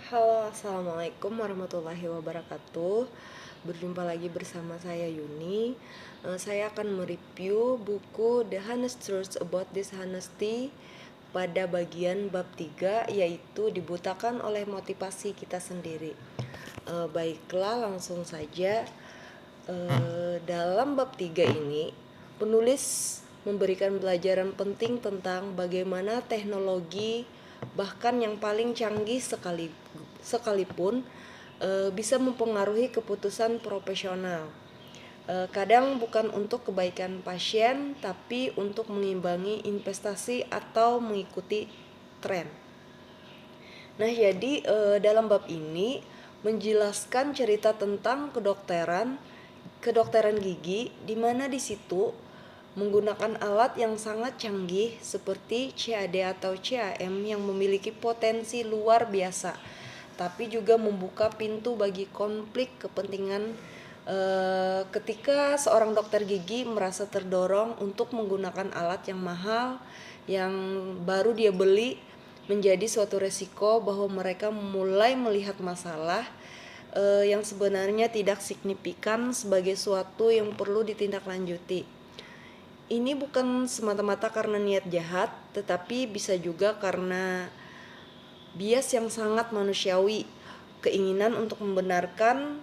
Halo, assalamualaikum warahmatullahi wabarakatuh. Berjumpa lagi bersama saya Yuni. Saya akan mereview buku The Honest Truth About Dishonesty pada bagian bab 3, yaitu dibutakan oleh motivasi kita sendiri. Baiklah, langsung saja. Dalam bab 3 ini, penulis memberikan pelajaran penting tentang bagaimana teknologi bahkan yang paling canggih sekalipun bisa mempengaruhi keputusan profesional. Kadang bukan untuk kebaikan pasien, tapi untuk mengimbangi investasi atau mengikuti tren. Nah, jadi dalam bab ini menjelaskan cerita tentang kedokteran gigi, di mana di situ menggunakan alat yang sangat canggih seperti CAD atau CAM yang memiliki potensi luar biasa, tapi juga membuka pintu bagi konflik kepentingan ketika seorang dokter gigi merasa terdorong untuk menggunakan alat yang mahal yang baru dia beli, menjadi suatu resiko bahwa mereka mulai melihat masalah yang sebenarnya tidak signifikan sebagai suatu yang perlu ditindaklanjuti. Ini bukan semata-mata karena niat jahat, tetapi bisa juga karena bias yang sangat manusiawi, keinginan untuk membenarkan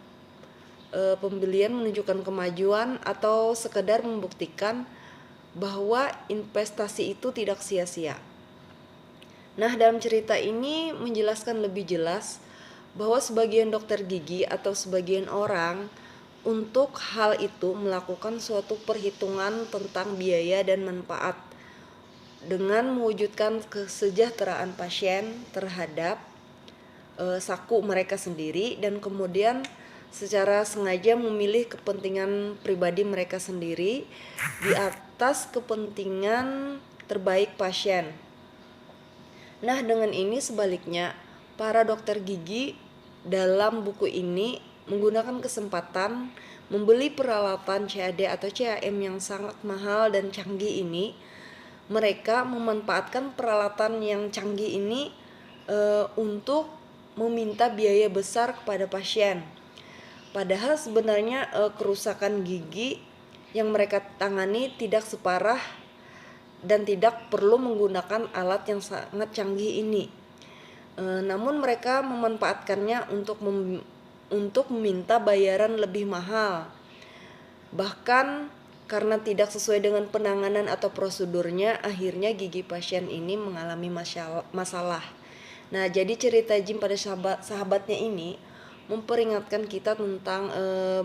pembelian menunjukkan kemajuan, atau sekedar membuktikan bahwa investasi itu tidak sia-sia. Nah, dalam cerita ini menjelaskan lebih jelas bahwa sebagian dokter gigi atau sebagian orang untuk hal itu melakukan suatu perhitungan tentang biaya dan manfaat dengan mewujudkan kesejahteraan pasien terhadap saku mereka sendiri, dan kemudian secara sengaja memilih kepentingan pribadi mereka sendiri di atas kepentingan terbaik pasien. Nah, dengan ini sebaliknya, para dokter gigi dalam buku ini menggunakan kesempatan membeli peralatan CAD atau CAM yang sangat mahal dan canggih ini. Mereka memanfaatkan peralatan yang canggih ini untuk meminta biaya besar kepada pasien. Padahal sebenarnya kerusakan gigi yang mereka tangani tidak separah dan tidak perlu menggunakan alat yang sangat canggih ini. Namun mereka memanfaatkannya untuk meminta bayaran lebih mahal, bahkan karena tidak sesuai dengan penanganan atau prosedurnya, akhirnya gigi pasien ini mengalami masalah. Nah, jadi cerita Jim pada sahabatnya ini memperingatkan kita tentang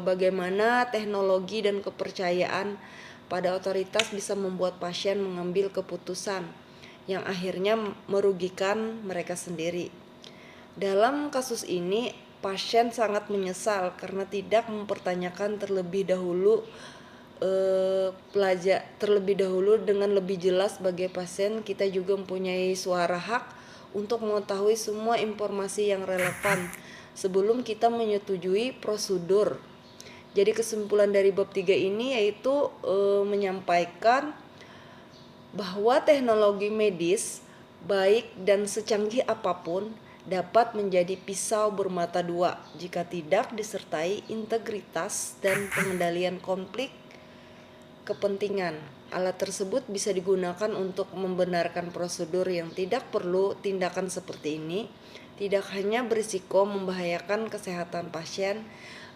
bagaimana teknologi dan kepercayaan pada otoritas bisa membuat pasien mengambil keputusan yang akhirnya merugikan mereka sendiri. Dalam kasus ini, pasien sangat menyesal karena tidak mempertanyakan terlebih dahulu dengan lebih jelas. Sebagai pasien, kita juga mempunyai suara hak untuk mengetahui semua informasi yang relevan sebelum kita menyetujui prosedur. Jadi kesimpulan dari bab 3 ini yaitu menyampaikan bahwa teknologi medis baik dan secanggih apapun dapat menjadi pisau bermata dua jika tidak disertai integritas dan pengendalian konflik kepentingan. Alat tersebut bisa digunakan untuk membenarkan prosedur yang tidak perlu. Tindakan seperti ini tidak hanya berisiko membahayakan kesehatan pasien,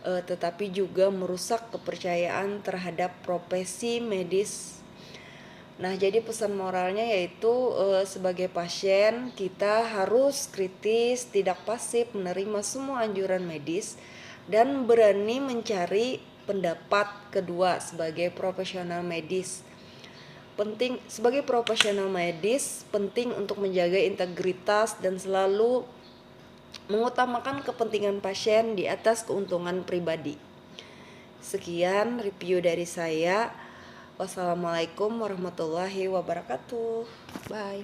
tetapi juga merusak kepercayaan terhadap profesi medis. Nah, jadi pesan moralnya yaitu sebagai pasien kita harus kritis, tidak pasif menerima semua anjuran medis, dan berani mencari pendapat kedua sebagai profesional medis. Sebagai profesional medis penting untuk menjaga integritas dan selalu mengutamakan kepentingan pasien di atas keuntungan pribadi. Sekian review dari saya. Wassalamualaikum warahmatullahi wabarakatuh. Bye.